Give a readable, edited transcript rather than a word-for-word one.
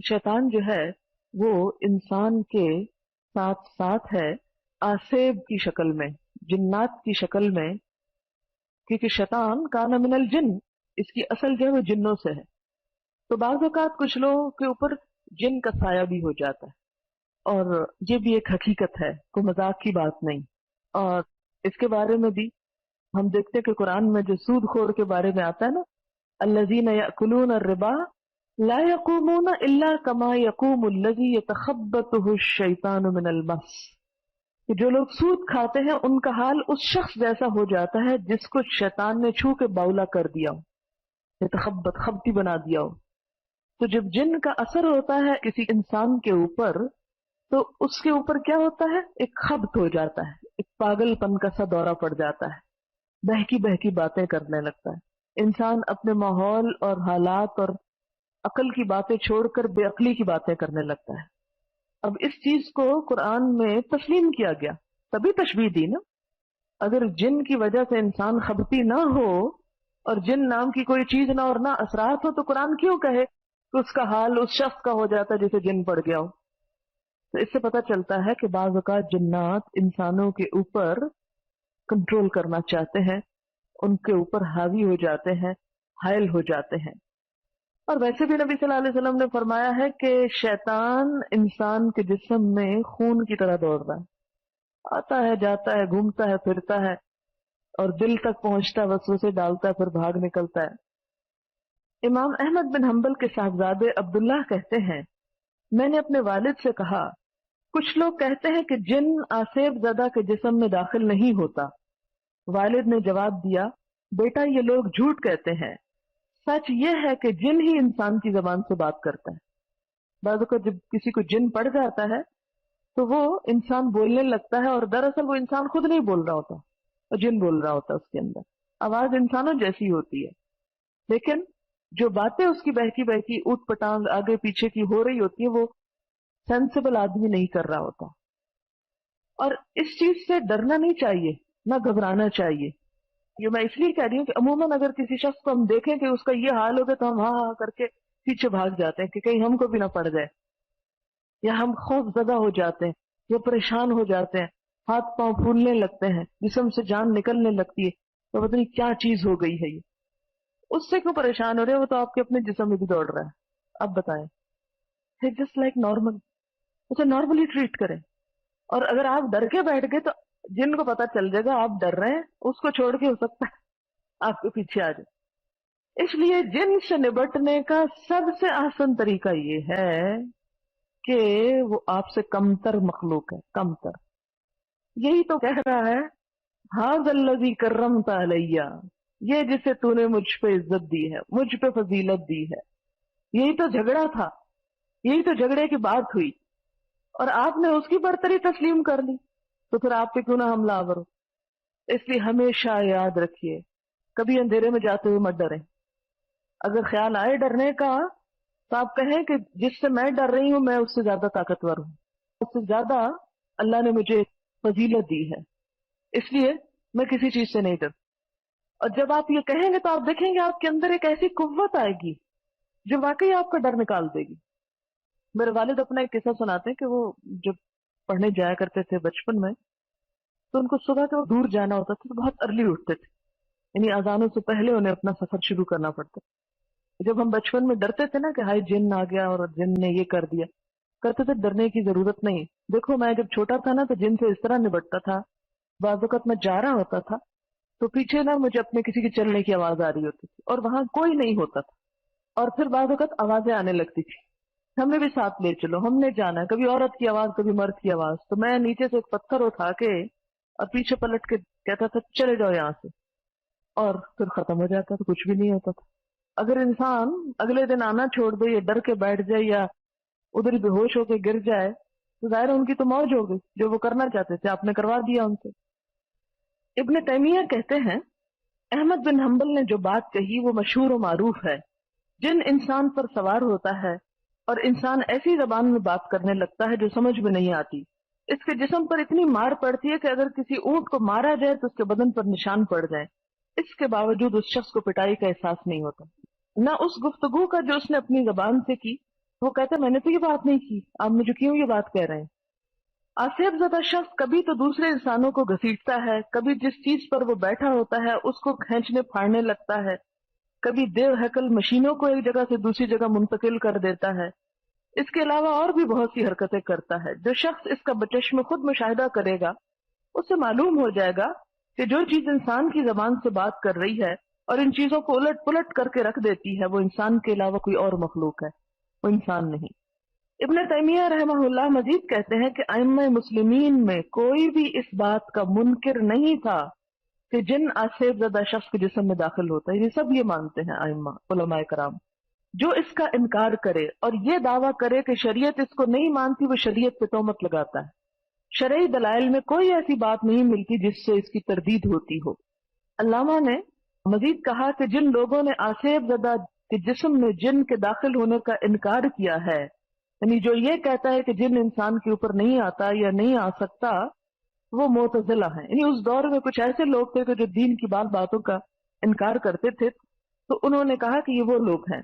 शैतान जो है वो इंसान के साथ साथ है आसेब की शक्ल में, जिन्नात की शक्ल में, क्योंकि शैतान काना मिनल जिन, इसकी असल जो है वो जिन्नों से है। तो बाज़ औक़ात कुछ लोगों के ऊपर जिन का साया भी हो जाता है, और ये भी एक हकीकत है, कोई मजाक की बात नहीं। और इसके बारे में भी हम देखते हैं कि कुरान में जो सूद खोर के बारे में आता है ना, अल्लज़ीना यअकुलून अर्रिबा ला यक़ूमून इल्ला कमा यक़ूमुल्लज़ी यतख़ब्बतुहु शैतानु मिनल मस, कि जो लोग सूद खाते हैं उनका हाल उस शख्स जैसा हो जाता है जिसको शैतान ने छू के बाउला कर दिया हो, यतख़ब्बत खबती बना दिया हो। तो जब जिन का असर होता है किसी इंसान के ऊपर, तो उसके ऊपर क्या होता है, एक खब्त हो जाता है, एक पागलपन का सा दौरा पड़ जाता है, बहकी बहकी बातें करने लगता है। इंसान अपने माहौल और हालात और अकल की बातें छोड़कर बेअकली की बातें करने लगता है। अब इस चीज को कुरान में तस्लीम किया गया, तभी तशबीह दी ना। अगर जिन की वजह से इंसान खबती ना हो और जिन नाम की कोई चीज ना और ना असरात हो, तो कुरान क्यों कहे कि उसका हाल उस शख्स का हो जाता है जिसे जिन पड़ गया हो। तो इससे पता चलता है कि बाज़ औक़ात जिन्नात इंसानों के ऊपर कंट्रोल करना चाहते हैं, उनके ऊपर हावी हो जाते हैं, हायल हो जाते हैं। और वैसे भी नबी सल्लल्लाहु अलैहि वसल्लम ने फरमाया है कि शैतान इंसान के जिस्म में खून की तरह दौड़ रहा है, आता है जाता है, घूमता है फिरता है, और दिल तक पहुंचता है, वसवसे डालता है, फिर भाग निकलता है। इमाम अहमद बिन हम्बल के साहबजादे अब्दुल्लाह कहते हैं, मैंने अपने वालिद से कहा, कुछ लोग कहते हैं कि जिन आसेब ज़दा के जिस्म में दाखिल नहीं होता। वालिद ने जवाब दिया, बेटा ये लोग झूठ कहते हैं, सच ये है कि जिन ही इंसान की जबान से बात करता है। बाज़ को जब किसी को जिन पड़ जाता है तो वो इंसान बोलने लगता है, और दरअसल वो इंसान खुद नहीं बोल रहा होता, और जिन बोल रहा होता है। उसके अंदर आवाज इंसानों जैसी होती है, लेकिन जो बातें उसकी बहकी बहकी ऊट पटांग आगे पीछे की हो रही होती है, वो सेंसिबल आदमी नहीं कर रहा होता। और इस चीज से डरना नहीं चाहिए, ना घबराना चाहिए। ये मैं इसलिए कह रही हूँ कि अमूमन अगर किसी शख्स को हम देखें कि उसका ये हाल हो गया, तो हम हाँ हाँ करके पीछे भाग जाते हैं कि कहीं हमको भी ना पड़ जाए, या हम खौफजदा हो जाते हैं, या परेशान हो जाते हैं, हाथ पांव फूलने लगते हैं, जिस्म से जान निकलने लगती है, तो पता नहीं क्या चीज हो गई है ये। उससे क्यों परेशान हो रहे हो, वो तो आपके अपने जिस्म में भी दौड़ रहा है। अब बताएं, जस्ट लाइक नॉर्मल, उसे नॉर्मली ट्रीट करें। और अगर आप डर के बैठ गए तो जिनको पता चल जाएगा आप डर रहे हैं, उसको छोड़ के हो सकता है आपके पीछे आ जाए। इसलिए जिन से निपटने का सबसे आसान तरीका ये है कि वो आपसे कमतर मखलूक है, कमतर। यही तो कह रहा है, हाज़ल्लज़ी कर्रमत अलैया, ये जिसे तूने मुझ पे इज्जत दी है, मुझ पे फजीलत दी है। यही तो झगड़ा था, यही तो झगड़े की बात हुई, और आपने उसकी बरतरी तस्लीम कर ली, तो फिर आप पे क्यों ना हमलावर हो। इसलिए हमेशा याद रखिए, कभी अंधेरे में जाते हुए मत डरें। अगर ख्याल आए डरने का, तो आप कहें कि जिससे मैं डर रही हूं मैं उससे ज्यादा ताकतवर हूं, उससे ज्यादा अल्लाह ने मुझे फजीलत दी है, इसलिए मैं किसी चीज से नहीं डर। और जब आप ये कहेंगे तो आप देखेंगे आपके अंदर एक ऐसी कुव्वत आएगी जो वाकई आपका डर निकाल देगी। मेरे वालिद अपना एक किस्सा सुनाते हैं कि वो जब पढ़ने जाया करते थे बचपन में, तो उनको सुबह को दूर जाना होता था, तो बहुत अर्ली उठते थे, यानी अजानों से पहले उन्हें अपना सफर शुरू करना पड़ता। जब हम बचपन में डरते थे ना कि हाय जिन आ गया और जिन ने ये कर दिया, करते थे, डरने की जरूरत नहीं। देखो मैं जब छोटा था ना, तो जिन से इस तरह निपटता था, बाज़ वक़्त मैं जा रहा होता था तो पीछे ना मुझे अपने किसी के चलने की आवाज आ रही होती थी, और वहां कोई नहीं होता था, और फिर बाज़ वक़्त आवाजें आने लगती थी, हमें भी साथ ले चलो, हमने जाना है, कभी औरत की आवाज कभी मर्द की आवाज। तो मैं नीचे से एक पत्थर उठा के और पीछे पलट के कहता था चले जाओ यहाँ से, और फिर खत्म हो जाता था, कुछ भी नहीं होता था। अगर इंसान अगले दिन आना छोड़ दे, या डर के बैठ जाए, या उधर ही बेहोश होकर गिर जाए, तो जाहिर है उनकी तो मौज हो गई, जो वो करना चाहते थे आपने करवा दिया उनसे। इब्न तैमिया कहते हैं, अहमद बिन हम्बल ने जो बात कही वो मशहूर और मारूफ है। जिन इंसान पर सवार होता है और इंसान ऐसी जबान में बात करने लगता है जो समझ में नहीं आती, इसके जिस्म पर इतनी मार पड़ती है कि अगर किसी ऊंट को मारा जाए तो उसके बदन पर निशान पड़ जाए, इसके बावजूद उस शख्स को पिटाई का एहसास नहीं होता। न उस गुफ्तगू का जो उसने अपनी जबान से की, وہ کہتے ہیں میں نے تو یہ بات نہیں کی، آپ مجھے کیوں یہ بات کہہ رہے ہیں؟ آصیب زدہ شخص کبھی تو دوسرے انسانوں کو گھسیٹتا ہے، کبھی جس چیز پر وہ بیٹھا ہوتا ہے اس کو کھینچنے پھاڑنے لگتا ہے، کبھی دیو ہیکل مشینوں کو ایک جگہ سے دوسری جگہ منتقل کر دیتا ہے، اس کے علاوہ اور بھی بہت سی حرکتیں کرتا ہے۔ جو شخص اس کا بچشم خود مشاہدہ کرے گا اس سے معلوم ہو جائے گا کہ جو چیز انسان کی زبان سے بات کر رہی ہے اور ان چیزوں کو الٹ پلٹ کر کے رکھ دیتی ہے وہ انسان کے علاوہ کوئی اور مخلوق ہے، وہ انسان نہیں۔ ابن تیمیہ رحمہ اللہ مزید کہتے ہیں کہ ائمہ مسلمین میں کوئی بھی اس بات کا منکر نہیں تھا کہ جن آصیب زدہ شخص کے جسم میں داخل ہوتا ہے، یہ سب یہ مانتے ہیں ائمہ علماء کرام۔ جو اس کا انکار کرے اور یہ دعویٰ کرے کہ شریعت اس کو نہیں مانتی وہ شریعت پہ تہمت لگاتا ہے۔ شرعی دلائل میں کوئی ایسی بات نہیں ملتی جس سے اس کی تردید ہوتی ہو۔ علامہ نے مزید کہا کہ جن لوگوں نے آصیب زدہ کے جسم میں جن کے داخل ہونے کا انکار کیا ہے، یعنی جو یہ کہتا ہے کہ جن انسان کے اوپر نہیں آتا یا نہیں آ سکتا، وہ معتزلہ ہیں۔ یعنی اس دور میں کچھ ایسے لوگ تھے کہ جو دین کی باتوں کا انکار کرتے تھے، تو انہوں نے کہا کہ یہ وہ لوگ ہیں